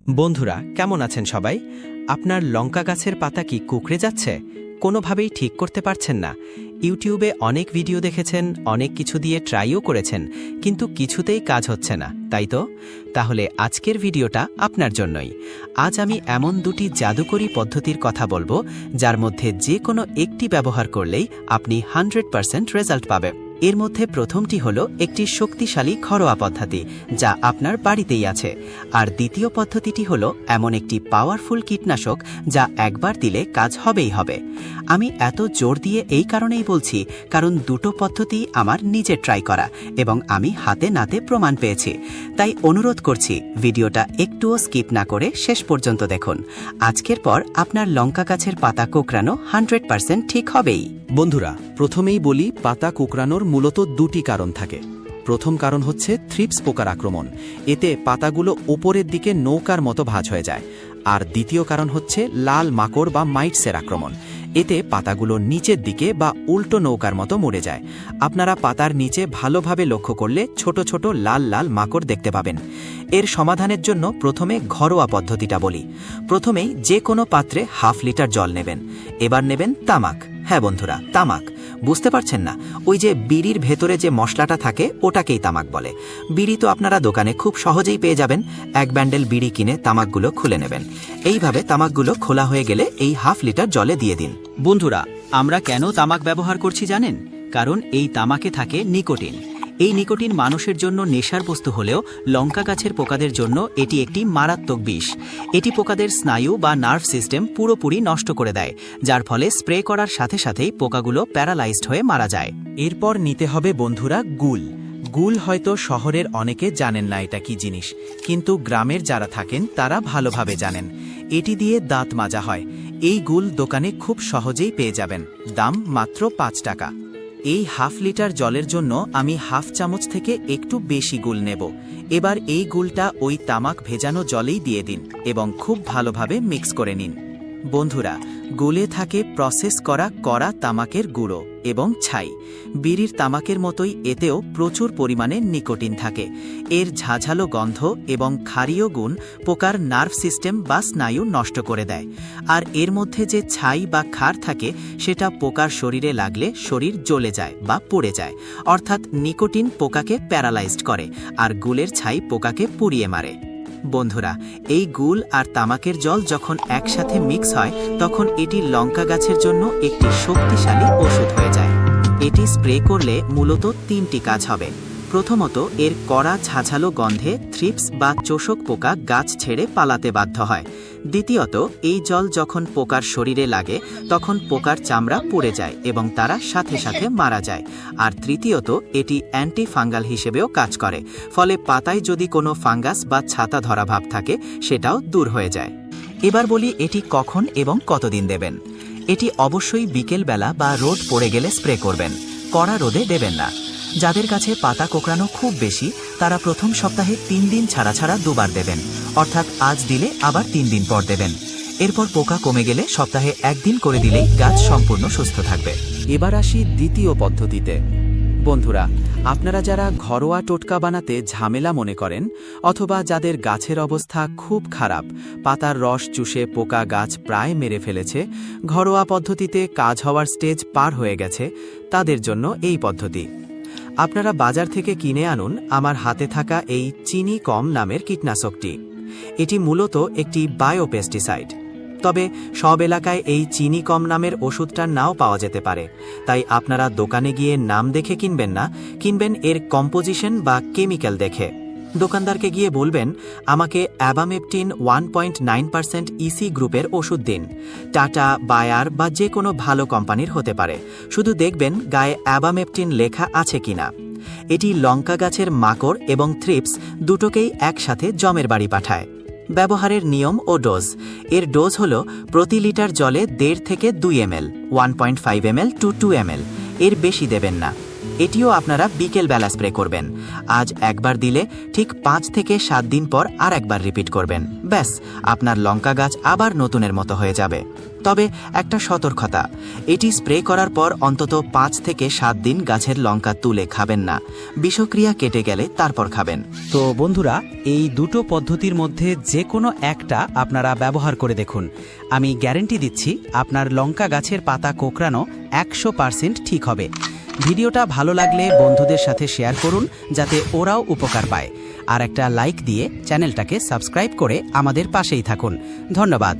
বন্ধুরা কেমন আছেন সবাই? আপনার লঙ্কা গাছের পাতা কি কুঁকড়ে যাচ্ছে? কোনোভাবেই ঠিক করতে পারছেন না? ইউটিউবে অনেক ভিডিও দেখেছেন, অনেক কিছু দিয়ে ট্রাইও করেছেন, কিন্তু কিছুতেই কাজ হচ্ছে না, তাই তো? তাহলে আজকের ভিডিওটা আপনার জন্যই। আজ আমি এমন দুটি জাদুকরী পদ্ধতির কথা বলবো, যার মধ্যে যে কোনো একটি ব্যবহার করলেই আপনি 100% রেজাল্ট পাবেন। এর মধ্যে প্রথমটি হলো একটি শক্তিশালী ঘরোয়া পদ্ধতি, যা আপনার বাড়িতেই আছে। আর দ্বিতীয় পদ্ধতিটি হলো এমন একটি পাওয়ারফুল কীটনাশক, যা একবার দিলে কাজ হবেই হবে। আমি এত জোর দিয়ে এই কারণেই বলছি, কারণ দুটো পদ্ধতি আমার নিজে ট্রাই করা এবং আমি হাতে নাতে প্রমাণ পেয়েছি। তাই অনুরোধ করছি, ভিডিওটা একটুও স্কিপ না করে শেষ পর্যন্ত দেখুন। আজকের পর আপনার লঙ্কা গাছের পাতা কোঁকড়ানো 100% ঠিক হবেই। বন্ধুরা, প্রথমেই বলি, পাতা কোঁকড়ানোর মূলত দুটি কারণ থাকে। প্রথম কারণ হচ্ছে থ্রিপস পোকার আক্রমণ। এতে পাতাগুলো ওপরের দিকে নৌকার মতো ভাঁজ হয়ে যায়। আর দ্বিতীয় কারণ হচ্ছে লাল মাকড় বা মাইটসের আক্রমণ। এতে পাতাগুলো নিচের দিকে বা উল্টো নৌকার মতো মরে যায়। আপনারা পাতার নিচে ভালোভাবে লক্ষ্য করলে ছোট ছোট লাল লাল মাকড় দেখতে পাবেন। এর সমাধানের জন্য প্রথমে ঘরোয়া পদ্ধতিটা বলি। প্রথমেই যে কোনো পাত্রে 1/2 লিটার জল নেবেন। এবার নেবেন তামাক। হ্যাঁ বন্ধুরা, তামাক। বুঝতে পারছেন না? ওই যে বিড়ির ভেতরে যে মশলাটা থাকে, ওটাকেই তামাক বলে। বিড়ি তো আপনারা দোকানে খুব সহজেই পেয়ে যাবেন। এক ব্যান্ডেল বিড়ি কিনে তামাকগুলো খুলে নেবেন। এইভাবে তামাকগুলো খোলা হয়ে গেলে এই 1/2 লিটার জলে দিয়ে দিন। বন্ধুরা, আমরা কেন তামাক ব্যবহার করছি জানেন? কারণ এই তামাকে থাকে নিকোটিন। এই নিকোটিন মানুষের জন্য নেশার বস্তু হলেও লঙ্কা গাছের পোকাদের জন্য এটি একটি মারাত্মক বিষ। এটি পোকাদের স্নায়ু বা নার্ভ সিস্টেম পুরোপুরি নষ্ট করে দেয়, যার ফলে স্প্রে করার সাথে সাথেই পোকাগুলো প্যারালাইজড হয়ে মারা যায়। এরপর নিতে হবে বন্ধুরা গুল। গুল হয়তো শহরের অনেকে জানেন না এটা কি জিনিস, কিন্তু গ্রামের যারা থাকেন তারা ভালোভাবে জানেন। এটি দিয়ে দাঁত মাজা হয়। এই গুল দোকানে খুব সহজেই পেয়ে যাবেন। দাম মাত্র 5 টাকা। এই 1/2 লিটার জলের জন্য আমি 1/2 চামচ থেকে একটু বেশি গুল নেব। এবার এই গুলটা ওই তামাক ভেজানো জলেই দিয়ে দিন এবং খুব ভালোভাবে মিক্স করে নিন। বন্ধুরা, গুলে থাকে প্রসেস করা তামাকের গুঁড়ো এবং ছাই। বিড়ির তামাকের মতোই এতেও প্রচুর পরিমাণে নিকোটিন থাকে। এর ঝাঝালো গন্ধ এবং ক্ষারীয় গুণ পোকার নার্ভ সিস্টেম বা স্নায়ু নষ্ট করে দেয়। আর এর মধ্যে যে ছাই বা ক্ষার থাকে, সেটা পোকার শরীরে লাগলে শরীর জ্বলে যায় বা পুড়ে যায়। অর্থাৎ নিকোটিন পোকাকে প্যারালাইজড করে, আর গুলের ছাই পোকাকে পুড়িয়ে মারে। বন্ধুরা, এই গুল আর তামাকের জল যখন একসাথে মিক্স হয়, তখন এটি লঙ্কা গাছের জন্য একটি শক্তিশালী ওষুধ হয়ে যায়। এটি স্প্রে করলে মূলত 3টি কাজ হবে। প্রথমত, এর কড়া ঝাঝালো গন্ধে থ্রিপস বা চোষক পোকা গাছ ছেড়ে পালাতে বাধ্য হয়। দ্বিতীয়ত, এই জল যখন পোকার শরীরে লাগে, তখন পোকার চামড়া পুড়ে যায় এবং তারা সাথে সাথে মারা যায়। আর তৃতীয়ত, এটি অ্যান্টি ফাঙ্গাল হিসেবেও কাজ করে। ফলে পাতায় যদি কোনো ফাঙ্গাস বা ছাতা ধরা ভাব থাকে, সেটাও দূর হয়ে যায়। এবার বলি, এটি কখন এবং কতদিন দেবেন। এটি অবশ্যই বিকেলবেলা বা রোদ পড়ে গেলে স্প্রে করবেন। কড়া রোদে দেবেন না। যাদের কাছে পাতা কোঁকড়ানো খুব বেশি, তারা প্রথম সপ্তাহে 3 দিন ছাড়া ছাড়া 2 বার দেবেন। অর্থাৎ আজ দিলে আবার 3 দিন পর দেবেন। এরপর পোকা কমে গেলে সপ্তাহে 1 দিন করে দিলেই গাছ সম্পূর্ণ সুস্থ থাকবে। এবার আসি দ্বিতীয় পদ্ধতিতে। বন্ধুরা, আপনারা যারা ঘরোয়া টোটকা বানাতে ঝামেলা মনে করেন, অথবা যাদের গাছের অবস্থা খুব খারাপ, পাতার রস চুষে পোকা গাছ প্রায় মেরে ফেলেছে, ঘরোয়া পদ্ধতিতে কাজ হওয়ার স্টেজ পার হয়ে গেছে, তাদের জন্য এই পদ্ধতি। আপনারা বাজার থেকে কিনে আনুন আমার হাতে থাকা এই চিনি কম নামের কীটনাশকটি। এটি মূলত একটি বায়োপেস্টিসাইড। তবে সব এলাকায় এই চিনি কম নামের ওষুধটা নাও পাওয়া যেতে পারে। তাই আপনারা দোকানে গিয়ে নাম দেখে কিনবেন না, কিনবেন এর কম্পোজিশন বা কেমিক্যাল দেখে। দোকানদারকে গিয়ে বলবেন, আমাকে অ্যাবামেপটিন 1.9% ইসি গ্রুপের ওষুধ দিন। টাটা, বায়ার বা যে কোনো ভালো কোম্পানির হতে পারে। শুধু দেখবেন গায়ে অ্যাবামেপটিন লেখা আছে কিনা। এটি লঙ্কা গাছের মাকড় এবং থ্রিপস দুটোকেই একসাথে জমের বাড়ি পাঠায়। ব্যবহারের নিয়ম ও ডোজ। এর ডোজ হল প্রতি লিটার জলে 1.5 থেকে 2 ml, 1.5 ml to 2 ml। এর বেশি দেবেন না। এটিও আপনারা বিকেলবেলা স্প্রে করবেন। আজ একবার দিলে ঠিক 5 থেকে 7 দিন পর আর একবার রিপিট করবেন। ব্যাস, আপনার লঙ্কা গাছ আবার নতুনের মতো হয়ে যাবে। তবে একটা সতর্কতা, এটি স্প্রে করার পর অন্তত 5 থেকে 7 দিন গাছের লঙ্কা তুলে খাবেন না। বিষক্রিয়া কেটে গেলে তারপর খাবেন। তো বন্ধুরা, এই দুটো পদ্ধতির মধ্যে যে কোনো একটা আপনারা ব্যবহার করে দেখুন। আমি গ্যারেন্টি দিচ্ছি আপনার লঙ্কা গাছের পাতা কোঁকড়ানো 100% ঠিক হবে। ভিডিওটা ভালো লাগলে বন্ধুদের সাথে শেয়ার করুন, যাতে ওরাও উপকার পায়। আর একটা লাইক দিয়ে চ্যানেলটাকে সাবস্ক্রাইব করে আমাদের পাশেই থাকুন। ধন্যবাদ।